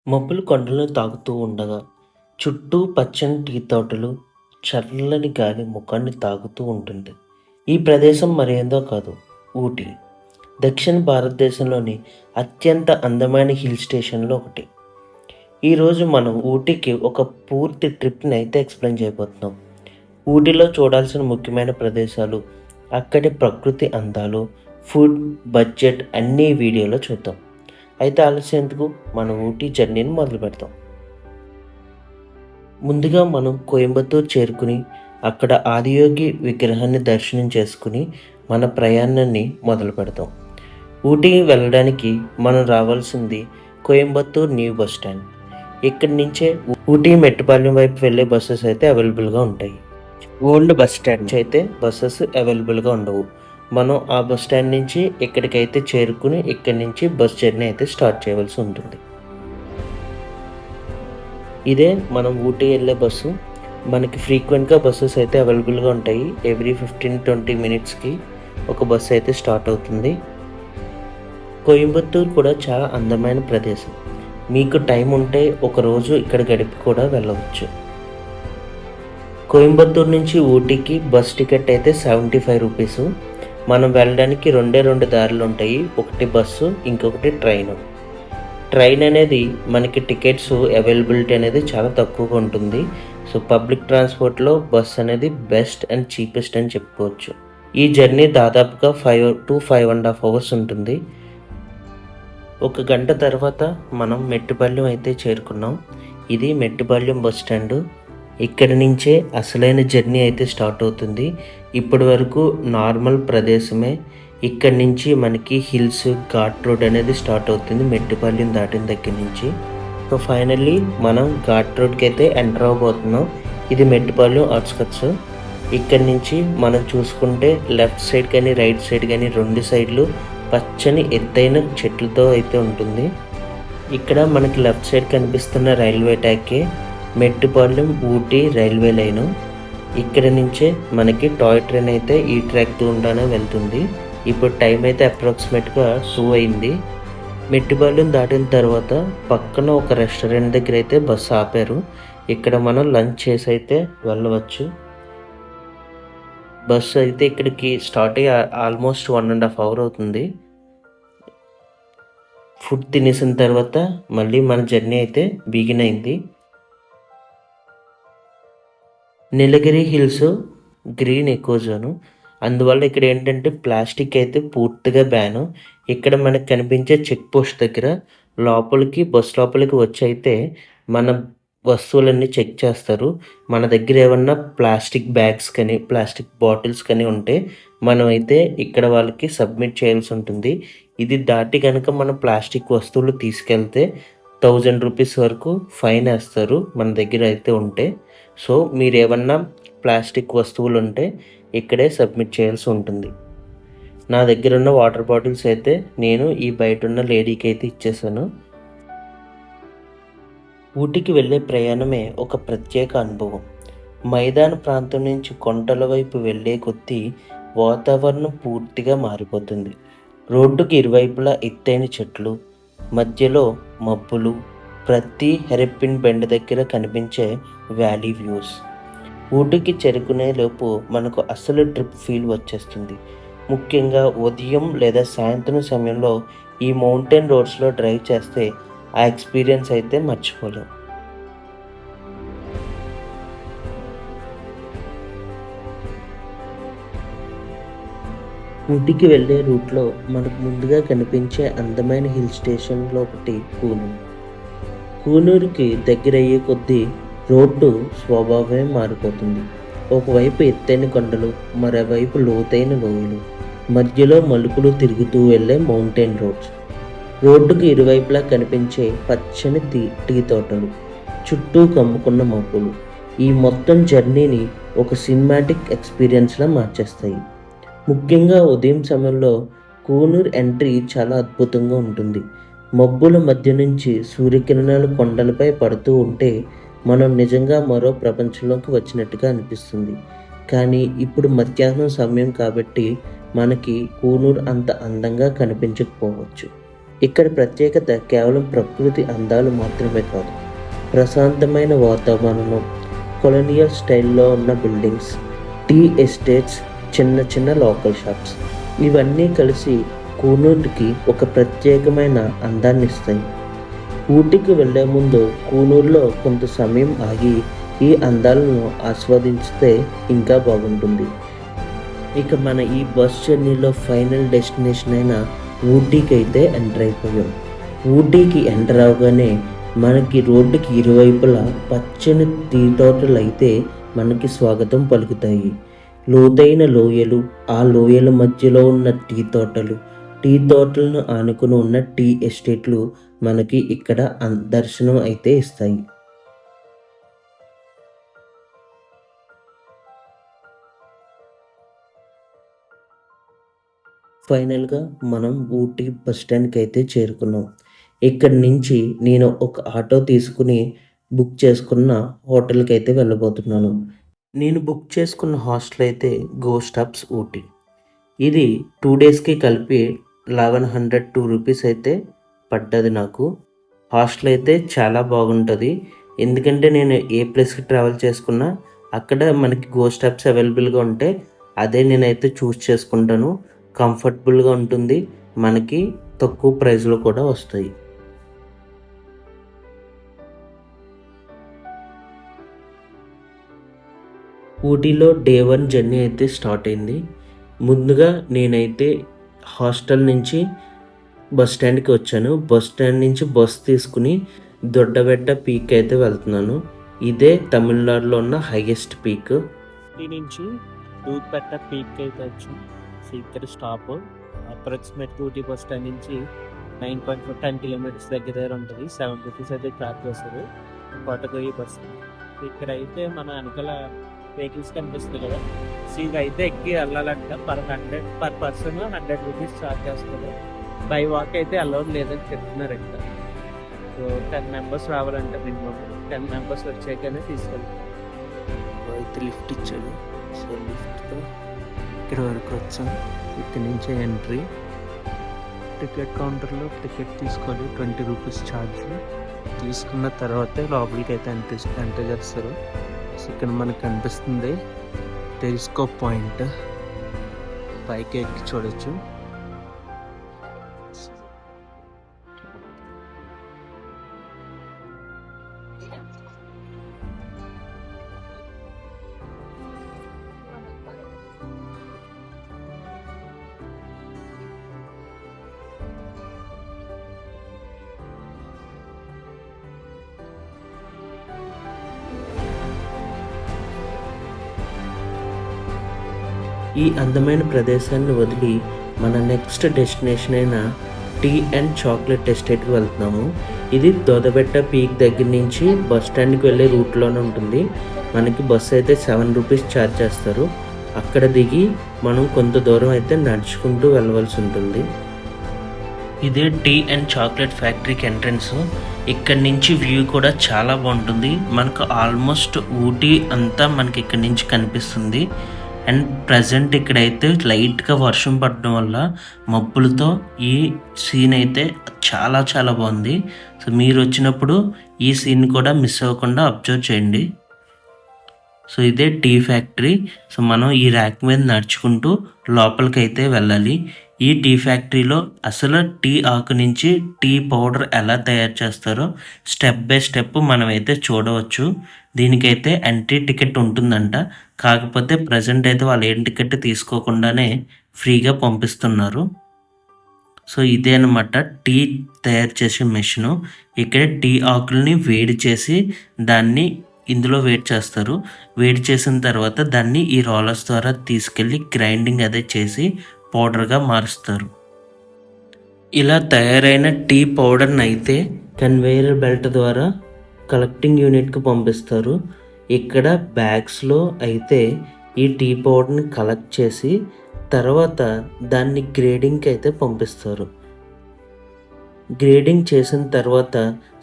మబ్బులు కొండలను తాకుతూ ఉండగా, చుట్టూ పచ్చని టీ తోటలు, చల్లని గాలి ముఖాన్ని తాకుతూ ఉంటుంది. ఈ ప్రదేశం మరేందో కాదు, ఊటీ. దక్షిణ భారతదేశంలోని అత్యంత అందమైన హిల్ స్టేషన్‌లో ఒకటి. ఈరోజు మనం ఊటీకి ఒక పూర్తి ట్రిప్‌ని అయితే ఎక్స్‌ప్లెయిన్ చేయబోతున్నాం. ఊటీలో చూడాల్సిన ముఖ్యమైన ప్రదేశాలు, అక్కడి ప్రకృతి అందాలు, ఫుడ్, బడ్జెట్ అన్నీ ఈ వీడియోలో చూద్దాం. అయితే ఆలస్యం ఎందుకు? మన ఊటీ జర్నీని మొదలుపెడదాం. ముందుగా మనం కోయంబత్తూర్ చేరుకుని, అక్కడ ఆదియోగి విగ్రహాన్ని దర్శనం చేసుకుని, మన ప్రయాణాన్ని మొదలుపెడదాం. ఊటీ వెళ్ళడానికి మనం రావాల్సింది కోయంబత్తూర్ న్యూ బస్ స్టాండ్. ఇక్కడి నుంచే ఊటీ మెట్టుపాలెం వైపు వెళ్ళే బస్సెస్ అయితే అవైలబుల్‌గా ఉంటాయి. ఓల్డ్ బస్ స్టాండ్ నుంచి అయితే బస్సెస్ అవైలబుల్‌గా ఉండవు. మనం ఆ బస్ స్టాండ్ నుంచి ఇక్కడికైతే చేరుకుని, ఇక్కడి నుంచి బస్ జర్నీ అయితే స్టార్ట్ చేయవలసి ఉంటుంది. ఇదే మనం ఊటీ వెళ్ళే బస్సు. మనకి ఫ్రీక్వెంట్‌గా బస్సెస్ అయితే అవైలబుల్‌గా ఉంటాయి. ఎవ్రీ 15-20 మినిట్స్‌కి ఒక బస్సు అయితే స్టార్ట్ అవుతుంది. కోయంబత్తూర్ కూడా చాలా అందమైన ప్రదేశం. మీకు టైం ఉంటే ఒకరోజు ఇక్కడ గడిపి కూడా వెళ్ళవచ్చు. కోయంబత్తూర్ నుంచి ఊటీకి బస్ టికెట్ అయితే రూ. 75. మనం వెళ్ళడానికి రెండే 2 దారులు ఉంటాయి. ఒకటి బస్సు, ఇంకొకటి ట్రైను. ట్రైన్ అనేది మనకి టికెట్స్ అవైలబిలిటీ అనేది చాలా తక్కువగా ఉంటుంది. సో పబ్లిక్ ట్రాన్స్‌పోర్ట్‌లో బస్ అనేది బెస్ట్ అండ్ చీపెస్ట్ అని చెప్పుకోవచ్చు. ఈ జర్నీ దాదాపుగా 5-5.5 అవర్స్ ఉంటుంది. ఒక గంట తర్వాత మనం మెట్టుపాలెం అయితే చేరుకున్నాం. ఇది మెట్టుపాలెం బస్ స్టాండు. ఇక్కడి నుంచే అసలైన జర్నీ అయితే స్టార్ట్ అవుతుంది. ఇప్పటి వరకు నార్మల్ ప్రదేశమే. ఇక్కడి నుంచి మనకి హిల్స్, ఘాట్ రోడ్ అనేది స్టార్ట్ అవుతుంది మెట్టుపాలెం దాటిన దగ్గర నుంచి. సో ఫైనల్లీ మనం ఘాట్ రోడ్కి అయితే ఎంటర్ అవ్వబోతున్నాం. ఇది మెట్టుపాలెం ఔట్‌స్కట్స్. ఇక్కడి నుంచి మనం చూసుకుంటే లెఫ్ట్ సైడ్ కానీ, రైట్ సైడ్ కానీ 2 సైడ్లు పచ్చని ఎత్తైన చెట్లతో అయితే ఉంటుంది. ఇక్కడ మనకి లెఫ్ట్ సైడ్ కనిపిస్తున్న రైల్వే ట్రాకే మెట్టుపాలెం ఊటీ రైల్వే లైను. ఇక్కడ నుంచే మనకి టాయ్ ట్రైన్ అయితే ఈ ట్రాక్ గుండానే వెళ్తుంది. ఇప్పుడు టైం అయితే అప్రాక్సిమేట్‌గా 2 అయింది. మెట్టుపాలెం దాటిన తర్వాత పక్కన ఒక రెస్టారెంట్ దగ్గర అయితే బస్సు ఆపారు. ఇక్కడ మనం లంచ్ చేసి అయితే వెళ్ళవచ్చు. బస్సు అయితే ఇక్కడికి స్టార్ట్ అయ్యి ఆల్మోస్ట్ 1.5 అవర్ అవుతుంది. ఫుడ్ తినేసిన తర్వాత మళ్ళీ మన జర్నీ అయితే బిగిన్ అయింది. నీలగిరి హిల్స్ గ్రీన్ ఎకో జోను. అందువల్ల ఇక్కడ ఏంటంటే ప్లాస్టిక్ అయితే పూర్తిగా బ్యాను. ఇక్కడ మనకు కనిపించే చెక్ పోస్ట్ దగ్గర బస్ లోపలికి వచ్చి అయితే మన వస్తువులన్నీ చెక్ చేస్తారు. మన దగ్గర ఏమన్నా ప్లాస్టిక్ బ్యాగ్స్ కానీ, ప్లాస్టిక్ బాటిల్స్ కానీ ఉంటే మనం అయితే ఇక్కడ వాళ్ళకి సబ్మిట్ చేయాల్సి ఉంటుంది. ఇది దాటి కనుక మనం ప్లాస్టిక్ వస్తువులు తీసుకెళ్తే రూ. 1000 వరకు ఫైన్ వేస్తారు మన దగ్గర అయితే ఉంటే. సో మీరేమన్నా ప్లాస్టిక్ వస్తువులు ఉంటే ఇక్కడే సబ్మిట్ చేయాల్సి ఉంటుంది. నా దగ్గర ఉన్న వాటర్ బాటిల్స్ అయితే నేను ఈ బయట ఉన్న లేడీకి అయితే ఇచ్చేసాను. ఊటీకి వెళ్ళే ప్రయాణమే ఒక ప్రత్యేక అనుభవం. మైదాన ప్రాంతం నుంచి కొండల వైపు వెళ్ళే కొద్దీ వాతావరణం పూర్తిగా మారిపోతుంది. రోడ్డుకి ఇరువైపులా ఎత్తైన చెట్లు, మధ్యలో మబ్బులు, ప్రతి హెరపిన్ బెండ్ దగ్గర కనిపించే వ్యాలీ వ్యూస్. ఊటీకి చేరుకునే లోపు మనకు అసలు ట్రిప్ ఫీల్ వచ్చేస్తుంది. ముఖ్యంగా ఉదయం లేదా సాయంత్రం సమయంలో ఈ మౌంటైన్ రోడ్స్‌లో డ్రైవ్ చేస్తే ఆ ఎక్స్పీరియన్స్ అయితే మర్చిపోలేం. ఊటీకి వెళ్ళే రూట్‌లో మనకు ముందుగా కనిపించే అందమైన హిల్ స్టేషన్‌లో ఒకటి కూనూర్. కూనూరుకి దగ్గరయ్యే కొద్దీ రోడ్డు స్వభావమే మారిపోతుంది. ఒకవైపు ఎత్తైన కొండలు, మరోవైపు లోతైన లోయలు, మధ్యలో మలుపులు తిరుగుతూ వెళ్ళే మౌంటైన్ రోడ్స్. రోడ్డుకు ఇరువైపులా కనిపించే పచ్చని టీ తోటలు, చుట్టూ కమ్ముకున్న మబ్బులు ఈ మొత్తం జర్నీని ఒక సినిమాటిక్ ఎక్స్పీరియన్స్‌లా మార్చేస్తాయి. ముఖ్యంగా ఉదయం సమయంలో కూనూర్ ఎంట్రీ చాలా అద్భుతంగా ఉంటుంది. మబ్బుల మధ్య నుంచి సూర్యకిరణాలు కొండలపై పడుతూ ఉంటే మనం నిజంగా మరో ప్రపంచంలోకి వచ్చినట్టుగా అనిపిస్తుంది. కానీ ఇప్పుడు మధ్యాహ్నం సమయం కాబట్టి మనకి కూనూర్ అంత అందంగా కనిపించకపోవచ్చు. ఇక్కడ ప్రత్యేకత కేవలం ప్రకృతి అందాలు మాత్రమే కాదు, ప్రశాంతమైన వాతావరణం, కొలోనియల్ స్టైల్లో ఉన్న బిల్డింగ్స్, టీ ఎస్టేట్స్, చిన్న చిన్న లోకల్ షాప్స్ ఇవన్నీ కలిసి కూనూరుకి ఒక ప్రత్యేకమైన అందాన్ని ఇస్తాయి. ఊటీకి వెళ్ళే ముందు కూనూరులో కొంత సమయం ఆగి ఈ అందాలను ఆస్వాదించితే ఇంకా బాగుంటుంది. ఇక మన ఈ బస్ జర్నీలో ఫైనల్ డెస్టినేషన్ అయిన ఊటీకి అయితే ఎంటర్ అయిపోయాం. ఊటీకి ఎంటర్ అవగానే మనకి రోడ్డుకి ఇరువైపులా పచ్చని టీ తోటలు అయితే మనకి స్వాగతం పలుకుతాయి. లోతైన లోయలు, ఆ లోయల మధ్యలో ఉన్న టీ తోటలను ఆనుకుని ఉన్న టీ ఎస్టేట్లు మనకి ఇక్కడ దర్శనం అయితే ఇస్తాయి. ఫైనల్గా మనం ఊటీ బస్ స్టాండ్కి అయితే చేరుకున్నాం. ఇక్కడి నుంచి నేను ఒక ఆటో తీసుకుని బుక్ చేసుకున్న హోటల్కి అయితే వెళ్ళబోతున్నాను. నేను బుక్ చేసుకున్న హాస్టల్ అయితే గో స్టాప్స్ ఊటీ. ఇది 2 డేస్కి కలిపి 1102 రూపీస్ అయితే పడ్డది నాకు. హాస్టల్ అయితే చాలా బాగుంటుంది. ఎందుకంటే నేను ఏ ప్లేస్కి ట్రావెల్ చేసుకున్నా అక్కడ మనకి గో స్టాప్స్ అవైలబుల్గా ఉంటే అదే నేనైతే చూస్ చేసుకుంటాను. కంఫర్టబుల్గా ఉంటుంది, మనకి తక్కువ ప్రైస్లో కూడా వస్తాయి. ఊటీలో డే 1 జర్నీ అయితే స్టార్ట్ అయింది. ముందుగా నేనైతే హాస్టల్ నుంచి బస్ స్టాండ్కి వచ్చాను. బస్ స్టాండ్ నుంచి బస్ తీసుకుని దొడ్డబెట్ట పీక్ అయితే వెళ్తున్నాను. ఇదే తమిళనాడులో ఉన్న హైయెస్ట్ పీక్. దీని నుంచి దూద్పేట పీక్ అయితే వచ్చు. ఇక్కడ stop approximate Ooty bus stand నుంచి 9.10 కిలోమీటర్స్ దగ్గర ఉంటుంది. 7 రూపీస్ అయితే ఛార్జ్ చేస్తారు కోటగొయ్యి బస్. ఇక్కడ అయితే మన వెనకాల వెహికల్స్ కనిపిస్తుంది కదా, సీట్ అయితే ఎక్కి వెళ్ళాలంటే పర్ పర్సన్ 100 రూపీస్ ఛార్జ్ చేస్తారు. బై వాక్ అయితే అలౌడ్ లేదని చెప్తున్నారు ఇక్కడ. సో 10 మెంబర్స్ రావాలంటే మినిమం 10 మెంబర్స్ వచ్చాకనే తీసుకెళ్తాం. అయితే లిఫ్ట్ ఇచ్చాడు. సో లిఫ్ట్తో ఇక్కడ వరకు వచ్చాం. ఇక్కడ నుంచే ఎంట్రీ. టికెట్ కౌంటర్లో టికెట్ తీసుకోవాలి, 20 రూపీస్ ఛార్జ్. తీసుకున్న తర్వాతే లోపలికి అయితే ఎంటర్ చేస్తారు. సో ఇక్కడ మనకు కనిపిస్తుంది టెలిస్కోప్ పాయింట్, పైకి ఎక్కి చూడొచ్చు. ఈ అందమైన ప్రదేశాన్ని వదిలి మన నెక్స్ట్ డెస్టినేషన్ అయిన టీ అండ్ చాక్లెట్ ఎస్టేట్కి వెళ్తున్నాము. ఇది దొదబెట్ట పీక్ దగ్గర నుంచి బస్ స్టాండ్కి వెళ్ళే రూట్లోనే ఉంటుంది. మనకి బస్సు అయితే 7 రూపీస్ ఛార్జ్ చేస్తారు. అక్కడ దిగి మనం కొంత దూరం అయితే నడుచుకుంటూ వెళ్ళవలసి ఉంటుంది. ఇదే టీ అండ్ చాక్లెట్ ఫ్యాక్టరీకి ఎంట్రన్స్. ఇక్కడ నుంచి వ్యూ కూడా చాలా బాగుంటుంది. మనకు ఆల్మోస్ట్ ఊటీ అంతా మనకి ఇక్కడ నుంచి కనిపిస్తుంది. అండ్ ప్రజెంట్ ఇక్కడైతే లైట్గా వర్షం పడడం వల్ల మబ్బులతో ఈ సీన్ అయితే చాలా చాలా బాగుంది. సో మీరు వచ్చినప్పుడు ఈ సీన్ కూడా మిస్ అవ్వకుండా అబ్జర్వ్ చేయండి. సో ఇదే టీ ఫ్యాక్టరీ. సో మనం ఈ ర్యాక్ మీద నడుచుకుంటూ లోపలికి అయితే వెళ్ళాలి. ఈ టీ ఫ్యాక్టరీలో అసలు టీ ఆకు నుంచి టీ పౌడర్ ఎలా తయారు చేస్తారో స్టెప్ బై స్టెప్ మనమైతే చూడవచ్చు. దీనికైతే ఎంట్రీ టికెట్ ఉంటుందంట. కాకపోతే ప్రజెంట్ అయితే వాళ్ళు ఏం టికెట్ తీసుకోకుండానే ఫ్రీగా పంపిస్తున్నారు. సో ఇదే అనమాట టీ తయారు చేసే మెషిను. ఇక్కడ టీ ఆకుల్ని వేడి చేసి దాన్ని ఇందులో వేడి చేస్తారు. వేడి చేసిన తర్వాత దాన్ని ఈ రోలర్స్ ద్వారా తీసుకెళ్ళి గ్రైండింగ్ అదే చేసి పౌడర్గా మారుస్తారు. ఇలా తయారైన టీ పౌడర్ని అయితే కన్వేయర్ బెల్ట్ ద్వారా కలెక్టింగ్ యూనిట్కి పంపిస్తారు. ఇక్కడ బ్యాగ్స్లో అయితే ఈ టీ పౌడర్ని కలెక్ట్ చేసి తర్వాత దాన్ని గ్రేడింగ్కి అయితే పంపిస్తారు. గ్రేడింగ్ చేసిన తర్వాత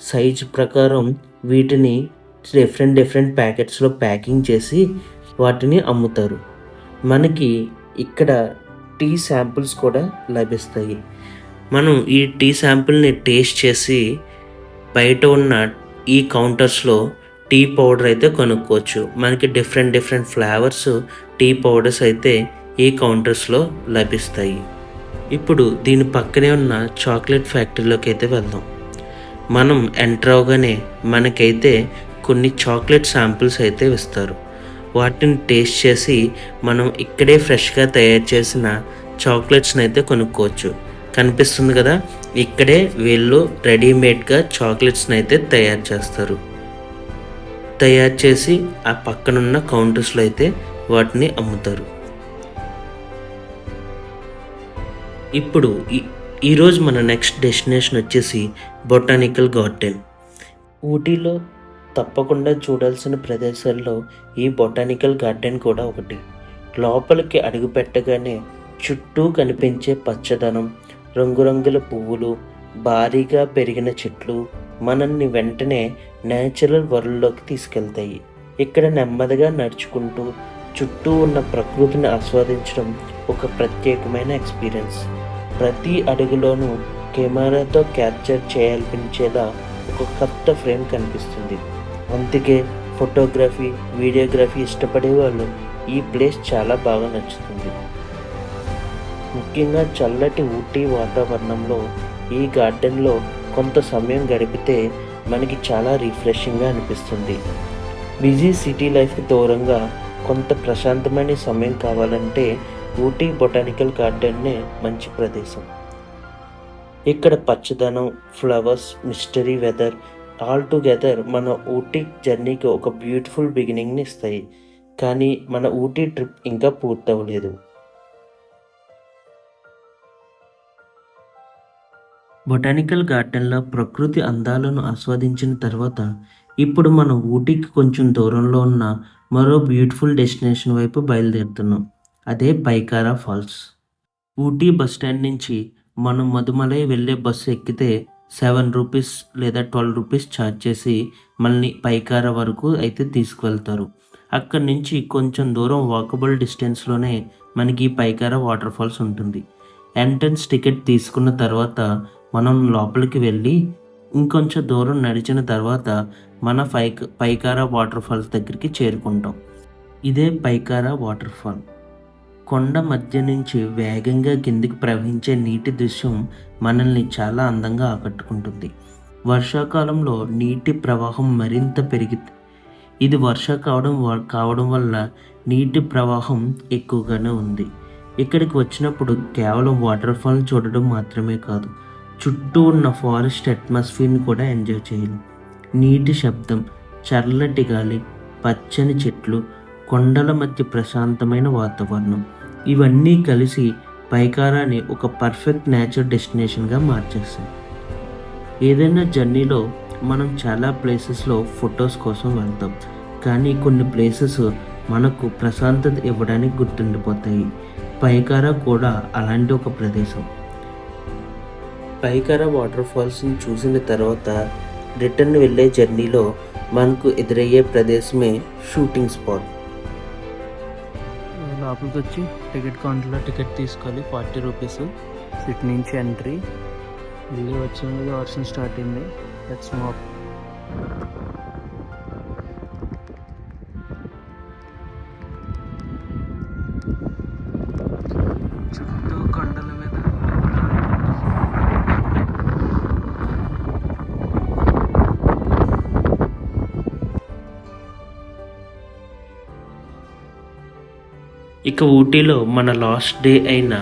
సైజ్ ప్రకారం వీటిని డిఫరెంట్ ప్యాకెట్స్లో ప్యాకింగ్ చేసి వాటిని అమ్ముతారు. మనకి ఇక్కడ టీ శాంపుల్స్ కూడా లభిస్తాయి. మనం ఈ టీ శాంపిల్ని టేస్ట్ చేసి బయట ఉన్న ఈ కౌంటర్స్లో టీ పౌడర్ అయితే కొనుక్కోవచ్చు. మనకి డిఫరెంట్ ఫ్లేవర్స్ టీ పౌడర్స్ అయితే ఈ కౌంటర్స్లో లభిస్తాయి. ఇప్పుడు దీని పక్కనే ఉన్న చాక్లెట్ ఫ్యాక్టరీలోకి అయితే వెళ్దాం. మనం ఎంటర్ అవగానే మనకైతే కొన్ని చాక్లెట్ శాంపిల్స్ అయితే ఇస్తారు. వాటిని టేస్ట్ చేసి మనం ఇక్కడే ఫ్రెష్గా తయారు చేసిన చాక్లెట్స్ని అయితే కొనుక్కోవచ్చు. కనిపిస్తుంది కదా, ఇక్కడే వీళ్ళు రెడీమేడ్గా చాక్లెట్స్ని అయితే తయారు చేస్తారు. తయారు చేసి ఆ పక్కనున్న కౌంటర్స్లో అయితే వాటిని అమ్ముతారు. ఇప్పుడు ఈరోజు మన నెక్స్ట్ డెస్టినేషన్ వచ్చేసి బొటానికల్ గార్డెన్. ఊటీలో తప్పకుండా చూడాల్సిన ప్రదేశాల్లో ఈ బొటానికల్ గార్డెన్ కూడా ఒకటి. లోపలికి అడుగు పెట్టగానే చుట్టూ కనిపించే పచ్చదనం, రంగురంగుల పువ్వులు, భారీగా పెరిగిన చెట్లు మనల్ని వెంటనే నేచురల్ వరల్డ్లోకి తీసుకెళ్తాయి. ఇక్కడ నెమ్మదిగా నడుచుకుంటూ చుట్టూ ఉన్న ప్రకృతిని ఆస్వాదించడం ఒక ప్రత్యేకమైన ఎక్స్పీరియన్స్. ప్రతి అడుగులోనూ కెమెరాతో క్యాప్చర్ చేయాలనిపించేలా ఒక కొత్త ఫ్రేమ్ కనిపిస్తుంది. అందుకే ఫోటోగ్రఫీ, వీడియోగ్రఫీ ఇష్టపడే వాళ్ళు ఈ ప్లేస్ చాలా బాగా నచ్చుతుంది. ముఖ్యంగా చల్లటి ఊటీ వాతావరణంలో ఈ గార్డెన్లో కొంత సమయం గడిపితే మనకి చాలా రిఫ్రెషింగ్గా అనిపిస్తుంది. బిజీ సిటీ లైఫ్కి దూరంగా కొంత ప్రశాంతమైన సమయం కావాలంటే ఊటీ బొటానికల్ గార్డెన్నే మంచి ప్రదేశం. ఇక్కడ పచ్చదనం, flowers, mystery weather all together మన ఊటీ జర్నీకి ఒక బ్యూటిఫుల్ బిగినింగ్ని ఇస్తాయి. కానీ మన ఊటీ ట్రిప్ ఇంకా పూర్తవలేదు. బొటానికల్ గార్డెన్లో ప్రకృతి అందాలను ఆస్వాదించిన తర్వాత ఇప్పుడు మనం ఊటీకి కొంచెం దూరంలో ఉన్న మరో బ్యూటిఫుల్ డెస్టినేషన్ వైపు బయలుదేరుతున్నాం. అదే Pykara falls. Ooty bus stand నుంచి మనం మధుమలై వెళ్ళే బస్సు ఎక్కితే 7 రూపీస్ లేదా 12 రూపీస్ ఛార్జ్ చేసి మనల్ని పైకారా వరకు అయితే తీసుకువెళ్తారు. అక్కడి నుంచి కొంచెం దూరం వాకబుల్ డిస్టెన్స్లోనే మనకి పైకారా వాటర్ ఫాల్స్ ఉంటుంది. ఎంట్రన్స్ టికెట్ తీసుకున్న తర్వాత మనం లోపలికి వెళ్ళి ఇంకొంచెం దూరం నడిచిన తర్వాత మన పైకారా వాటర్ ఫాల్స్ దగ్గరికి చేరుకుంటాం. ఇదే పైకారా వాటర్ ఫాల్. కొండ మధ్య నుంచి వేగంగా కిందికి ప్రవహించే నీటి దృశ్యం మనల్ని చాలా అందంగా ఆకట్టుకుంటుంది. వర్షాకాలంలో నీటి ప్రవాహం మరింత పెరిగింది. ఇది కావడం వల్ల నీటి ప్రవాహం ఎక్కువగానే ఉంది. ఇక్కడికి వచ్చినప్పుడు కేవలం వాటర్ ఫాల్ చూడడం మాత్రమే కాదు, చుట్టూ ఉన్న ఫారెస్ట్ అట్మాస్ఫియర్ని కూడా ఎంజాయ్ చేయాలి. నీటి శబ్దం, చల్లటి గాలి, పచ్చని చెట్లు, కొండల మధ్య ప్రశాంతమైన వాతావరణం ఇవన్నీ కలిసి పైకారాని ఒక పర్ఫెక్ట్ నేచర్ డెస్టినేషన్గా మార్చేస్తాయి. ఏదైనా జర్నీలో మనం చాలా ప్లేసెస్లో ఫొటోస్ కోసం వెళ్తాం, కానీ కొన్ని ప్లేసెస్ మనకు ప్రశాంతత ఇవ్వడానికి గుర్తుండిపోతాయి. పైకారా కూడా అలాంటి ఒక ప్రదేశం. పైకారా వాటర్ ఫాల్స్ని చూసిన తర్వాత రిటర్న్ వెళ్ళే జర్నీలో మనకు ఎదురయ్యే ప్రదేశమే షూటింగ్ స్పాట్. లోపలికి వచ్చి టికెట్ కౌంటర్లో టికెట్ తీసుకోవాలి, 40 రూపీస్. ఇటు నుంచి ఎంట్రీ. వెళ్ళి వచ్చిన వర్షం స్టార్ట్ అయింది. Let's move. చుట్టూ కొండల మీద ఇక ఊటీలో మన లాస్ట్ డే అయిన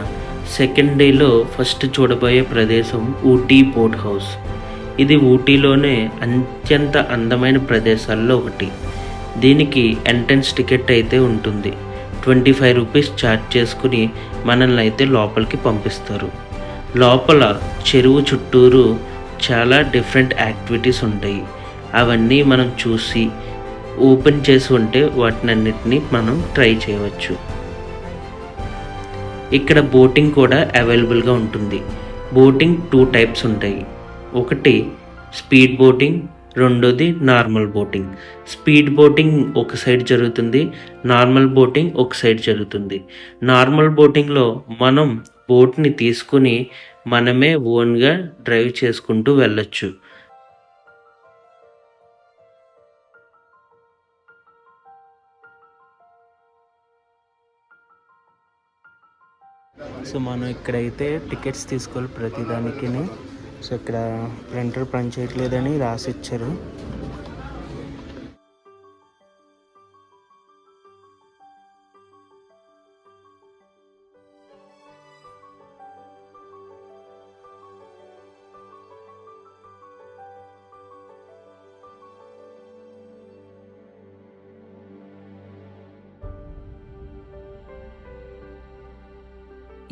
సెకండ్ డేలో ఫస్ట్ చూడబోయే ప్రదేశం ఊటీ బోట్ హౌస్. ఇది ఊటీలోనే అత్యంత అందమైన ప్రదేశాల్లో ఒకటి. దీనికి ఎంట్రన్స్ టికెట్ అయితే ఉంటుంది. 25 రూపీస్ ఛార్జ్ చేసుకుని మనల్ని అయితే లోపలికి పంపిస్తారు. లోపల చెరువు చుట్టూరు చాలా డిఫరెంట్ యాక్టివిటీస్ ఉంటాయి. అవన్నీ మనం చూసి ఓపెన్ చేసి ఉంటే వాటినన్నిటినీ మనం ట్రై చేయవచ్చు. ఇక్కడ బోటింగ్ కూడా అవైలబుల్గా ఉంటుంది. బోటింగ్ 2 టైప్స్ ఉంటాయి. ఒకటి స్పీడ్ బోటింగ్, రెండోది నార్మల్ బోటింగ్. స్పీడ్ బోటింగ్ ఒక సైడ్ జరుగుతుంది, నార్మల్ బోటింగ్ ఒక సైడ్ జరుగుతుంది. నార్మల్ బోటింగ్లో మనం బోట్ని తీసుకుని మనమే ఓన్గా డ్రైవ్ చేసుకుంటూ వెళ్ళొచ్చు. సో మనం ఇక్కడైతే టికెట్స్ తీసుకోవాలి ప్రతిదానికి. సో ఇక్కడ ప్రింటర్ పని చేయట్లేదని రాసి ఇచ్చారు.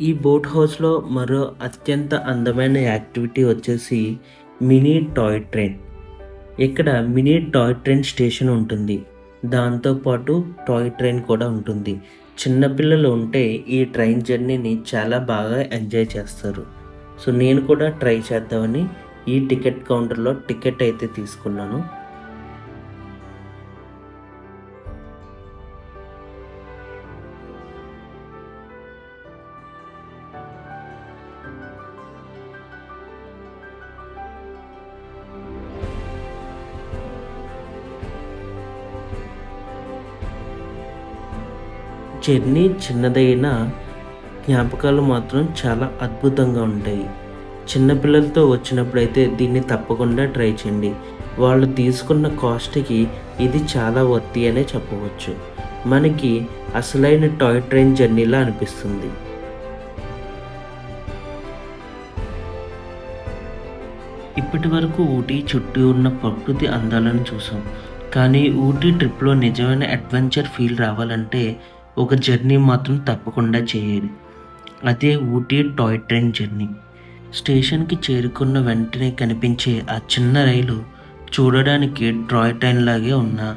ఈ బోట్ హౌస్లో మరో అత్యంత అందమైన యాక్టివిటీ వచ్చేసి మినీ టాయ్ ట్రైన్. ఇక్కడ మినీ టాయ్ ట్రైన్ స్టేషన్ ఉంటుంది, దాంతోపాటు టాయ్ ట్రైన్ కూడా ఉంటుంది. చిన్నపిల్లలు ఉంటే ఈ ట్రైన్ జర్నీని చాలా బాగా ఎంజాయ్ చేస్తారు. సో నేను కూడా ట్రై చేద్దామని ఈ టికెట్ కౌంటర్లో టికెట్ అయితే తీసుకున్నాను. జర్నీ చిన్నదైనా జ్ఞాపకాలు మాత్రం చాలా అద్భుతంగా ఉంటాయి. చిన్నపిల్లలతో వచ్చినప్పుడైతే దీన్ని తప్పకుండా ట్రై చేయండి. వాళ్ళు తీసుకున్న కాస్ట్కి ఇది చాలా వర్తి అనే చెప్పవచ్చు. మనకి అసలైన టాయ్ ట్రైన్ జర్నీలా అనిపిస్తుంది. ఇప్పటి వరకు ఊటీ చుట్టూ ఉన్న ప్రకృతి అందాలను చూసాం, కానీ ఊటీ ట్రిప్లో నిజమైన అడ్వెంచర్ ఫీల్ రావాలంటే ఒక జర్నీ మాత్రం తప్పకుండా చేయాలి. అదే ఊటీ టాయ్ ట్రైన్ జర్నీ. స్టేషన్కి చేరుకున్న వెంటనే కనిపించే ఆ చిన్న రైలు చూడడానికి టాయ్ ట్రైన్ లాగే ఉన్నా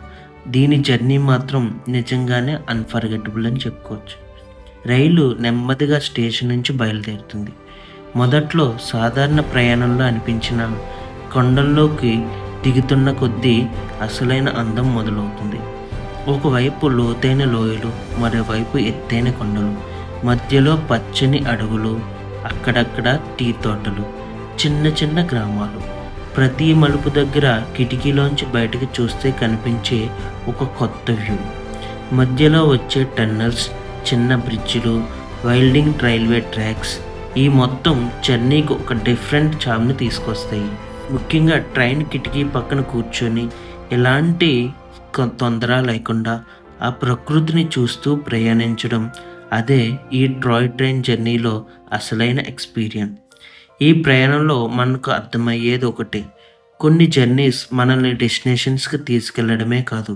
దీని జర్నీ మాత్రం నిజంగానే అన్ఫర్గెటబుల్ అని చెప్పుకోవచ్చు. రైలు నెమ్మదిగా స్టేషన్ నుంచి బయలుదేరుతుంది. మొదట్లో సాధారణ ప్రయాణంలో అనిపించిన కొండల్లోకి దిగుతున్న కొద్దీ అసలైన అందం మొదలవుతుంది. ఒకవైపు లోతైన లోయలు, మరోవైపు ఎత్తైన కొండలు, మధ్యలో పచ్చని అడవులు, అక్కడక్కడ టీ తోటలు, చిన్న చిన్న గ్రామాలు. ప్రతి మలుపు దగ్గర కిటికీలోంచి బయటకు చూస్తే కనిపించే ఒక కొత్త వ్యూ. మధ్యలో వచ్చే టన్నల్స్, చిన్న బ్రిడ్జిలు, వైల్డింగ్ రైల్వే ట్రాక్స్ ఈ మొత్తం జర్నీకి ఒక డిఫరెంట్ చామ్ని తీసుకొస్తాయి. ముఖ్యంగా ట్రైన్ కిటికీ పక్కన కూర్చొని ఎలాంటి తొందర లేకుండా ఆ ప్రకృతిని చూస్తూ ప్రయాణించడం, అదే ఈ టాయ్ ట్రైన్ జర్నీలో అసలైన ఎక్స్పీరియన్స్. ఈ ప్రయాణంలో మనకు అర్థమయ్యేది ఒకటే, కొన్ని జర్నీస్ మనల్ని డెస్టినేషన్స్కి తీసుకెళ్లడమే కాదు,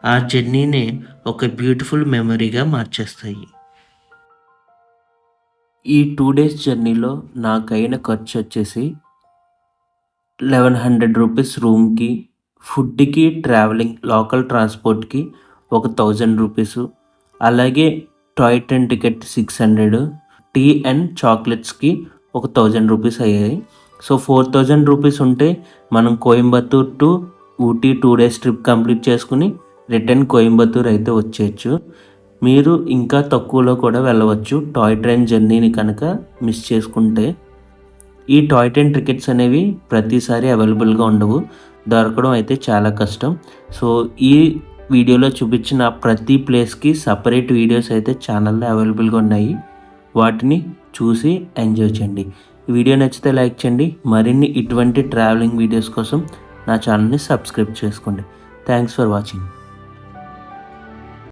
ఆ జర్నీనే ఒక బ్యూటిఫుల్ మెమరీగా మార్చేస్తాయి. ఈ 2 days జర్నీలో నాకైన ఖర్చు వచ్చేసి 1100 రూపీస్ రూమ్కి, ఫుడ్కి, ట్రావెలింగ్ లోకల్ ట్రాన్స్పోర్ట్కి ఒక 1000 రూపీసు, అలాగే toy train ticket 600, tea and చాక్లెట్స్కి ఒక 1000 రూపీస్ అయ్యాయి. సో 4000 రూపీస్ ఉంటే మనం Coimbatore to Ooty 2 days trip complete చేసుకుని రిటర్న్ కోయంబత్తూర్ అయితే వచ్చేయచ్చు. మీరు ఇంకా తక్కువలో కూడా వెళ్ళవచ్చు టాయ్ ట్రైన్ జర్నీని కనుక మిస్ చేసుకుంటే. ఈ టాయ్ ట్రైన్ టికెట్స్ అనేవి ప్రతిసారి అవైలబుల్గా ఉండవు, దొరకడం అయితే చాలా కష్టం. సో ఈ వీడియోలో చూపించిన ప్రతి ప్లేస్కి సపరేట్ వీడియోస్ అయితే ఛానల్లో అవైలబుల్గా ఉన్నాయి, వాటిని చూసి ఎంజాయ్ చేయండి. ఈ వీడియో నచ్చితే లైక్ చేయండి. మరిన్ని ఇటువంటి ట్రావెలింగ్ వీడియోస్ కోసం నా ఛానల్ని సబ్స్క్రైబ్ చేసుకోండి. Thanks for watching.